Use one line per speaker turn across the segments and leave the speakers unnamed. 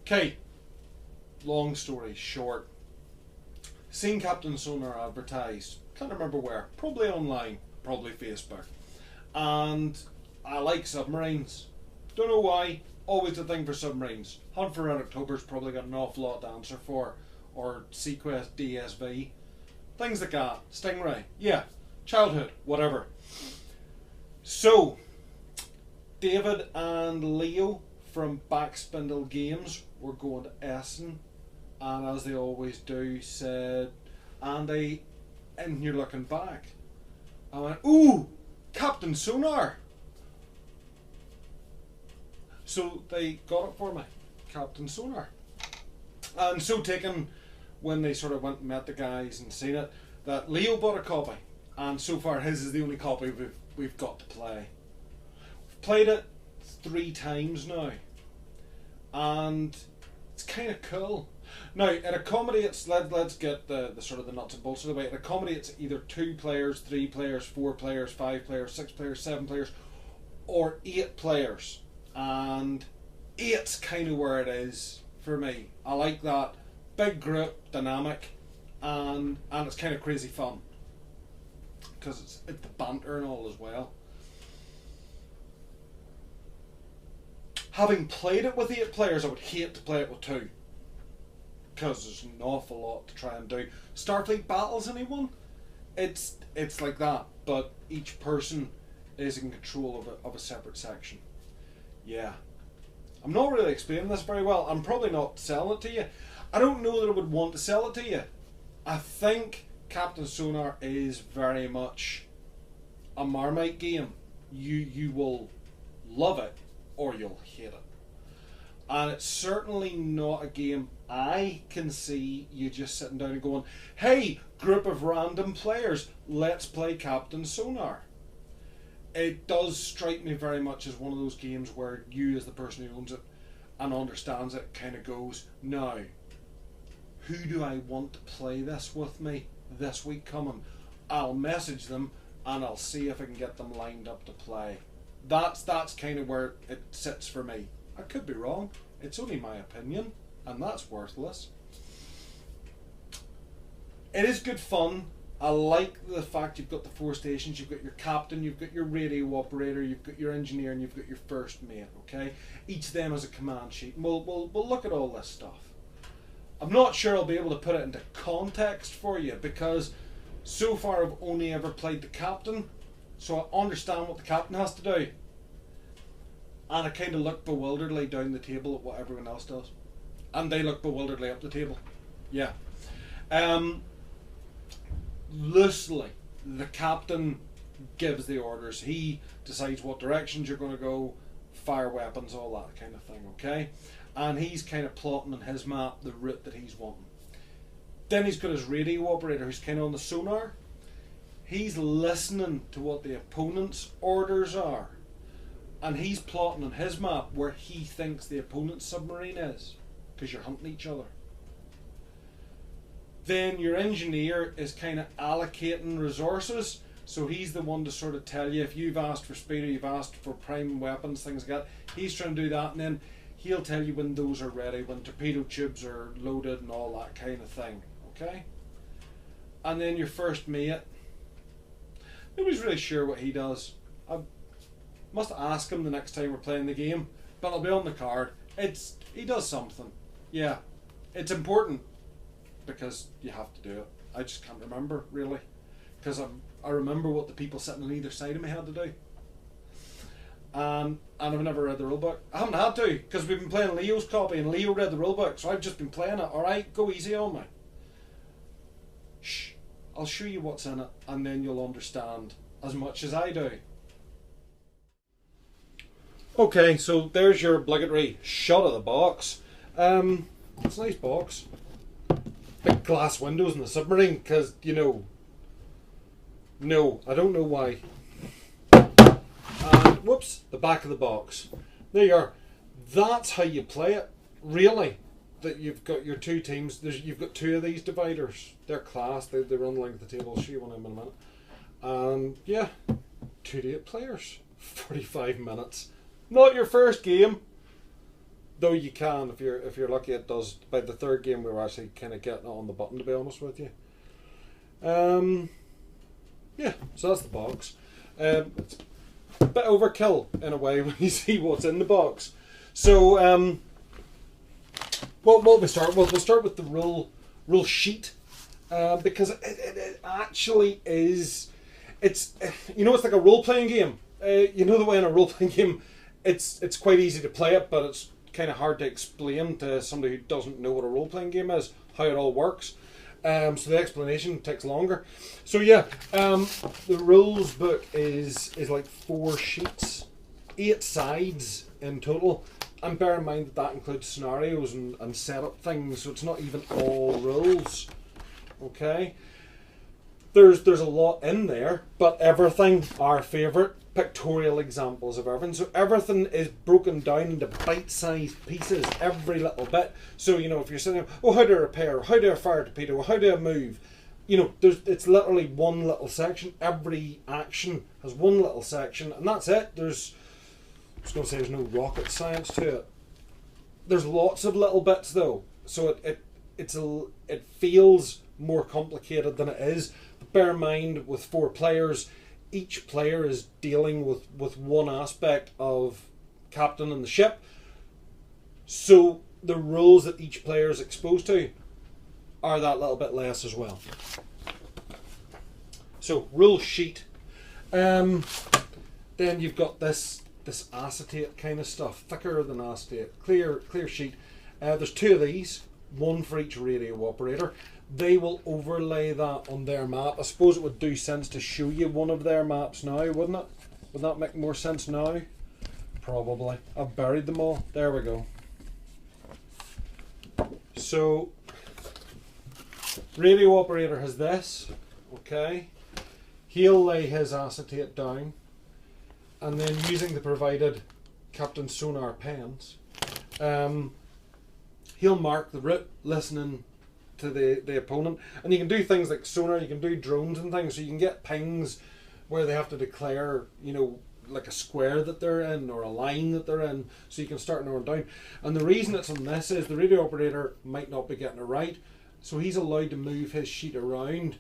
Okay, long story short. Seen Captain Sonar advertised, can't remember where, probably online, probably Facebook. And I like submarines. Don't know why, always the thing for submarines. Hunt for Red October's probably got an awful lot to answer for, or Sequest DSV. Things like that, Stingray, yeah, childhood, whatever. So, David and Leo from Backspindle Games were going to Essen, and as they always do, said, Andy, and you're looking back. I went, ooh, Captain Sonar. So they got it for me, Captain Sonar. And so taken, when they sort of went and met the guys and seen it, that Leo bought a copy, and so far his is the only copy we've got to play. We've played it 3 times now, and it's kind of cool. Now, it accommodates, let's get the sort of the nuts and bolts of the way. It accommodates either 2 players, 3 players, 4 players, 5 players, 6 players, 7 players, or 8 players. And 8's kind of where it is for me. I like that big group dynamic, and it's kind of crazy fun because it's the banter and all as well. Having played it with 8 players, I would hate to play it with 2 because there's an awful lot to try and do. Starfleet battles, anyone? It's like that, but each person is in control of a separate section. Yeah. I'm not really explaining this very well. I'm probably not selling it to you. I don't know that I would want to sell it to you. I think Captain Sonar is very much a Marmite game. You will love it or you'll hate it. And it's certainly not a game I can see you just sitting down and going, hey, group of random players, let's play Captain Sonar. It does strike me very much as one of those games where you, as the person who owns it and understands it, kind of goes, now, who do I want to play this with me this week coming? I'll message them and I'll see if I can get them lined up to play. That's kind of where it sits for me. I could be wrong. It's only my opinion, and that's worthless. It is good fun. I like the fact you've got the 4 stations. You've got your captain, you've got your radio operator, you've got your engineer, and you've got your first mate. Okay, each of them has a command sheet. We'll look at all this stuff. I'm not sure I'll be able to put it into context for you because so far I've only ever played the captain, so I understand what the captain has to do. And I kind of look bewilderedly down the table at what everyone else does. And they look bewilderedly up the table. Yeah. Loosely, the captain gives the orders. He decides what directions you're going to go, fire weapons, all that kind of thing, okay? And he's kind of plotting on his map the route that he's wanting. Then he's got his radio operator who's kind of on the sonar. He's listening to what the opponent's orders are. And he's plotting on his map where he thinks the opponent's submarine is, because you're hunting each other. Then your engineer is kind of allocating resources, so he's the one to sort of tell you if you've asked for speed or you've asked for prime weapons, things like that. He's trying to do that, and then he'll tell you when those are ready, when torpedo tubes are loaded and all that kind of thing. Okay? And then your first mate, nobody's really sure what he does. I must ask him the next time we're playing the game, but it'll be on the card. He does something. Yeah, it's important because you have to do it. I just can't remember really, because I remember what the people sitting on either side of me had to do. And I've never read the rulebook. I haven't had to, because we've been playing Leo's copy and Leo read the rulebook, so I've just been playing it. Alright, go easy on me. Shh, I'll show you what's in it and then you'll understand as much as I do. Okay, so there's your obligatory shot of the box. It's a nice box. Big glass windows in the submarine, because, you know, no, I don't know why. And, whoops, the back of the box. There you are. That's how you play it, really. That you've got your 2 teams. You've got 2 of these dividers. They're class. They run like the table. I'll show you one in a minute. And yeah, 2 to 8 players. 45 minutes. Not your first game. Though you can, if you're lucky, it does. By the third game, we were actually kind of getting it on the button, to be honest with you. Yeah, so that's the box. It's a bit overkill in a way when you see what's in the box. So, what will we start? Well, we'll start with the rule sheet, because it actually is. It's it's like a role playing game. The way in a role playing game, it's quite easy to play it, but it's kind of hard to explain to somebody who doesn't know what a role playing game is, how it all works. So the explanation takes longer. So yeah, the rules book is like 4 sheets, 8 sides in total, and bear in mind that includes scenarios and setup things, so it's not even all rules. Okay, there's a lot in there, but everything, our favourite, pictorial examples of everything. So everything is broken down into bite-sized pieces, every little bit. So if you're saying, oh, how do I repair, how do I fire a torpedo, how do I move, it's literally one little section. Every action has one little section, and that's it. I was going to say there's no rocket science to it. There's lots of little bits though, so it feels more complicated than it is. But bear in mind, with 4 players, each player is dealing with one aspect of captain and the ship. So the rules that each player is exposed to are that little bit less as well. So rule sheet. Then you've got this acetate kind of stuff, thicker than acetate, clear sheet. There's 2 of these, one for each radio operator. They will overlay that on their map. I suppose it would do sense to show you one of their maps now, wouldn't it? Would that make more sense now? Probably. I've buried them all. There we go. So, radio operator has this. Okay. He'll lay his acetate down, and then using the provided Captain Sonar pens, he'll mark the route, listening to the opponent. And you can do things like sonar, you can do drones and things, so you can get pings where they have to declare, like a square that they're in or a line that they're in, so you can start narrowing down. And the reason it's on this is the radio operator might not be getting it right, so he's allowed to move his sheet around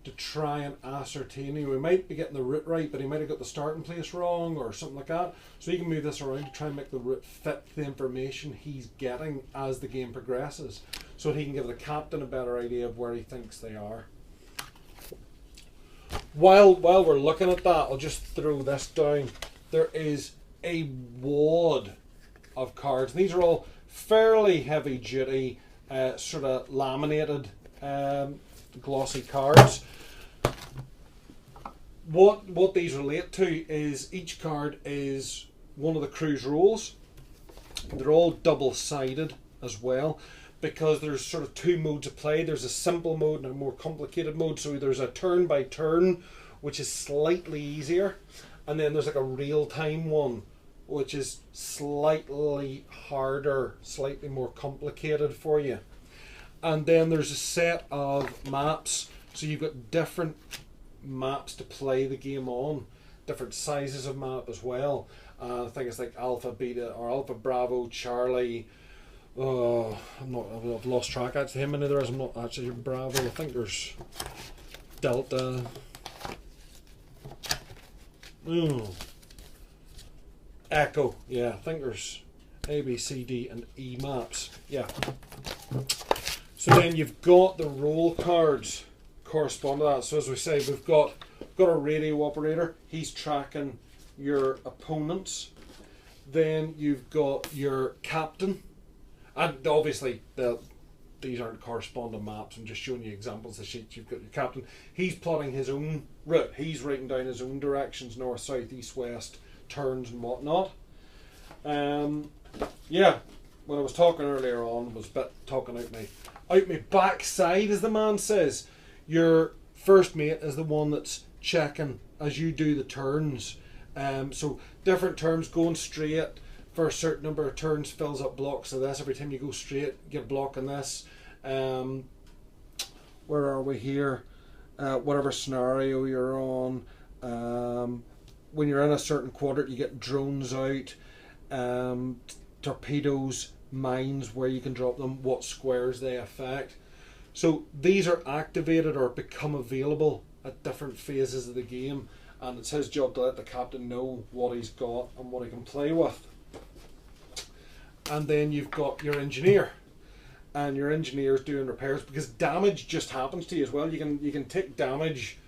to try and ascertain. He might be getting the route right, but he might have got the starting place wrong or something like that. So he can move this around to try and make the route fit the information he's getting as the game progresses, so he can give the captain a better idea of where he thinks they are. While we're looking at that, I'll just throw this down. There is a wad of cards. These are all fairly heavy duty, sort of laminated, glossy cards. What these relate to is each card is one of the crew's roles. They're all double-sided as well, because there's sort of 2 modes of play. There's a simple mode and a more complicated mode. So there's a turn by turn, which is slightly easier, and then there's like a real-time one, which is slightly harder, slightly more complicated for you. And then there's a set of maps, so you've got different maps to play the game on, different sizes of map as well. I think it's like Alpha, Beta, or Alpha, Bravo, Charlie. I've lost track actually how many there is. I'm not actually Bravo. I think there's Delta. Echo. Yeah, I think there's A, B, C, D, and E maps. Yeah. So then you've got the role cards correspond to that. So as we say, we've got a radio operator. He's tracking your opponents. Then you've got your captain, and obviously these aren't corresponding maps. I'm just showing you examples of sheets. You've got your captain. He's plotting his own route. He's writing down his own directions: north, south, east, west, turns, and whatnot. Yeah. When I was talking earlier on, I was a bit talking out my backside, as the man says. Your first mate is the one that's checking as you do the turns. So different turns, going straight for a certain number of turns fills up blocks of this. Every time you go straight, you get a block in this. Where are we here? Whatever scenario you're on. When you're in a certain quadrant, you get drones out. Torpedoes mines, where you can drop them, what squares they affect. So these are activated or become available at different phases of the game, and it's his job to let the captain know what he's got and what he can play with. And then you've got your engineer, and your engineer's doing repairs, because damage just happens to you as well. You can take damage,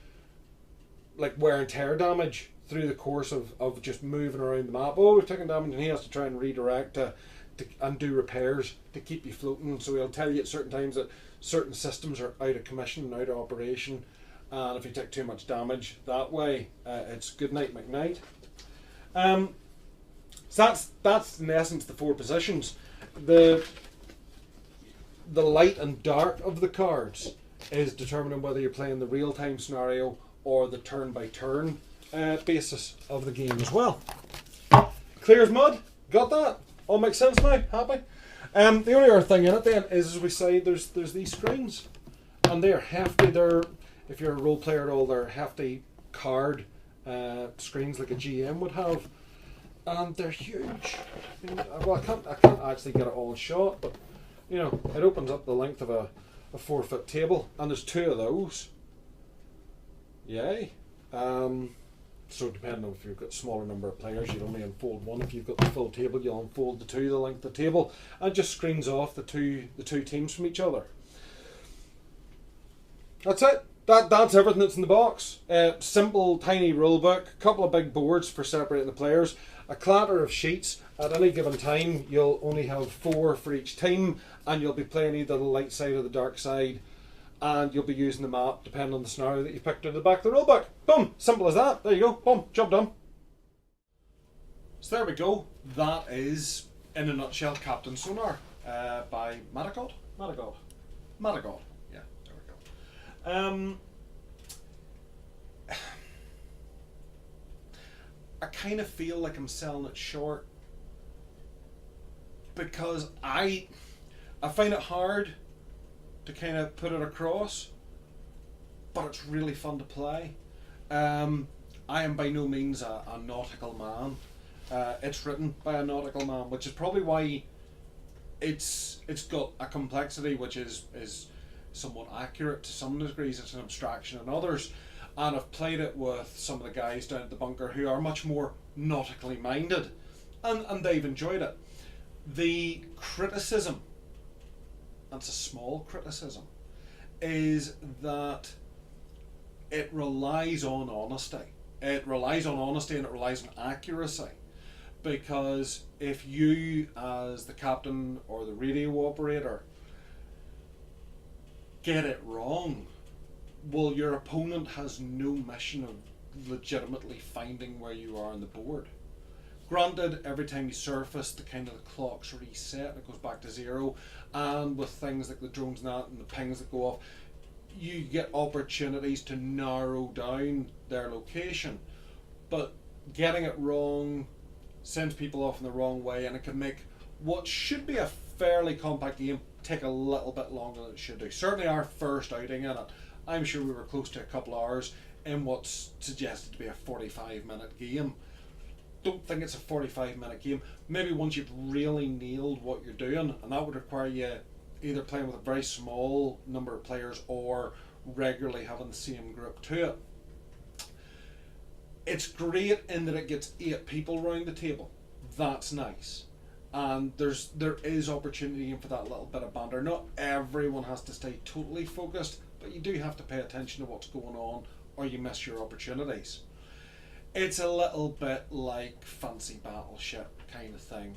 like wear and tear damage, through the course of just moving around the map. Oh, we've taken damage, and he has to try and redirect and do repairs to keep you floating. So he'll tell you at certain times that certain systems are out of commission and out of operation, and if you take too much damage that way, it's good night McKnight. So that's in essence the 4 positions. The light and dark of the cards is determining whether you're playing the real-time scenario or the turn-by-turn basis of the game as well. Clear as mud? Got that? All makes sense now? Happy? The only other thing in it then is, as we say, there's these screens, and they're hefty. They're, if you're a role player at all, they're hefty card screens like a GM would have, and they're huge. Well, I can't actually get it all shot, but you know, it opens up the length of a 4-foot table, and there's 2 of those. Yay. So depending on if you've got a smaller number of players, you'd only unfold 1. If you've got the full table, you'll unfold the 2 the length of the table, and just screens off the two teams from each other. That's it. That's everything that's in the box. Simple, tiny rulebook, a couple of big boards for separating the players, a clatter of sheets. At any given time, you'll only have 4 for each team, and you'll be playing either the light side or the dark side, and you'll be using the map depending on the scenario that you picked out of the back of the rulebook. Boom! Simple as that. There you go. Boom! Job done. So there we go. That is, in a nutshell, Captain Sonar by Matagot. Yeah, there we go. I kind of feel like I'm selling it short, because I find it hard to kind of put it across, but it's really fun to play. I am by no means a nautical man. It's written by a nautical man, which is probably why it's got a complexity which is somewhat accurate to some degrees. It's an abstraction in others, and I've played it with some of the guys down at the bunker who are much more nautically minded, and they've enjoyed it. The criticism, and it's a small criticism, is that it relies on honesty. It relies on honesty and it relies on accuracy. Because if you, as the captain or the radio operator, get it wrong, well, your opponent has no mission of legitimately finding where you are on the board. Granted, every time you surface, the kind of the clock's reset and it goes back to 0, and with things like the drones and that and the pings that go off, you get opportunities to narrow down their location. But getting it wrong sends people off in the wrong way, and it can make what should be a fairly compact game take a little bit longer than it should do. Certainly our first outing in it, I'm sure we were close to a couple hours in what's suggested to be a 45-minute game. Don't think it's a 45-minute game. Maybe once you've really nailed what you're doing, and that would require you either playing with a very small number of players or regularly having the same group to it. It's great in that it gets 8 people round the table. That's nice. And there is opportunity for that little bit of banter. Not everyone has to stay totally focused, but you do have to pay attention to what's going on, or you miss your opportunities. It's a little bit like Fancy Battleship kind of thing.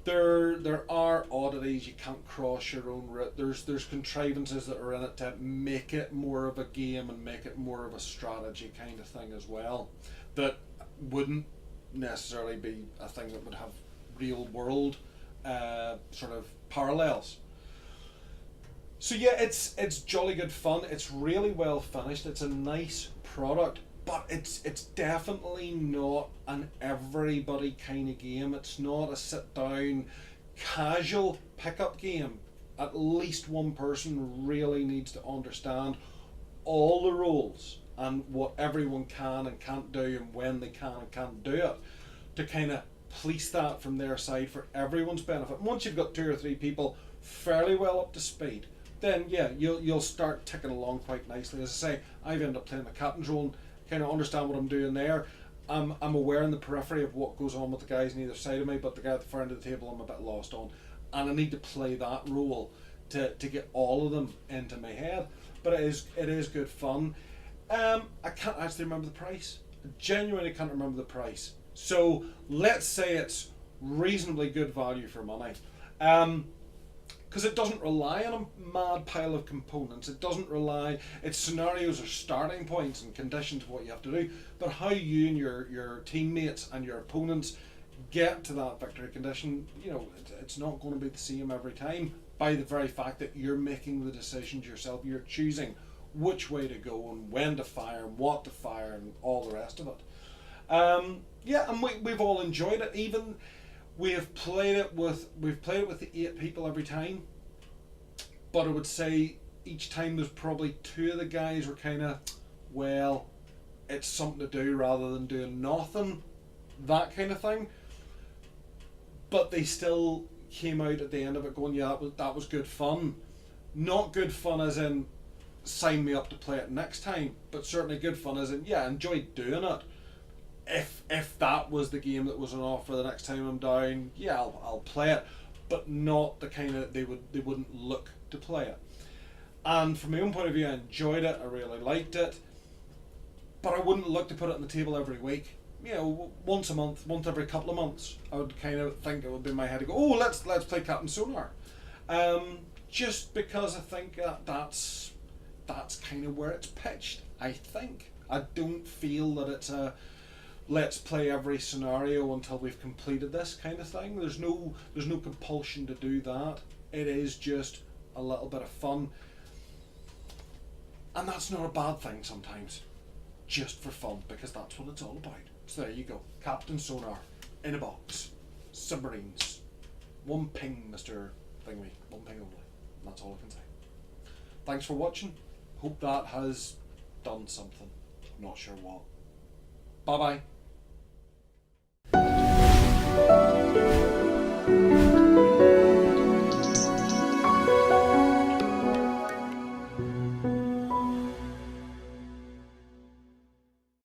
There are oddities. You can't cross your own route. There's contrivances that are in it to make it more of a game and make it more of a strategy kind of thing as well, that wouldn't necessarily be a thing that would have real world sort of parallels. So yeah, it's jolly good fun. It's really well finished. It's a nice product, but it's definitely not an everybody kind of game. It's not a sit down casual pickup game. At least one person really needs to understand all the rules and what everyone can and can't do and when they can and can't do it, to kind of police that from their side for everyone's benefit. And once you've got 2 or 3 people fairly well up to speed, then yeah, you'll start ticking along quite nicely. As I say, I've ended up playing the captain's role and kind of understand what I'm doing there. I'm aware in the periphery of what goes on with the guys on either side of me, but the guy at the far end of the table I'm a bit lost on, and I need to play that role to get all of them into my head. But it is good fun. I can't actually remember the price. I genuinely can't remember the price. So let's say it's reasonably good value for money. Because it doesn't rely on a mad pile of components. It doesn't rely, its scenarios are starting points and conditions of what you have to do, but how you and your teammates and your opponents get to that victory condition, you know, it's not going to be the same every time, by the very fact that you're making the decisions yourself. You're choosing which way to go and when to fire and what to fire and all the rest of it. Yeah, and we've all enjoyed it. Even we've played it with the 8 people every time, but I would say each time there's probably 2 of the guys were kind of, well, it's something to do rather than doing nothing, that kind of thing. But they still came out at the end of it going, yeah, that was good fun. Not good fun as in sign me up to play it next time, but certainly good fun as in, yeah, enjoyed doing it. If that was the game that was on offer the next time I'm down, yeah, I'll play it, but not the kind of they wouldn't look to play it. And from my own point of view, I enjoyed it. I really liked it, but I wouldn't look to put it on the table every week. You know, once a month, once every couple of months, I would kind of think it would be in my head to go, oh, let's play Captain Sonar, just because I think that's kind of where it's pitched. I think I don't feel that it's a let's play every scenario until we've completed this kind of thing. There's no compulsion to do that. It is just a little bit of fun, and that's not a bad thing sometimes, just for fun, because that's what it's all about. So there you go, Captain Sonar in a box, submarines, 1 ping, Mr. Thingy, 1 ping only. That's all I can say. Thanks for watching. Hope that has done something. Not sure what. Bye bye.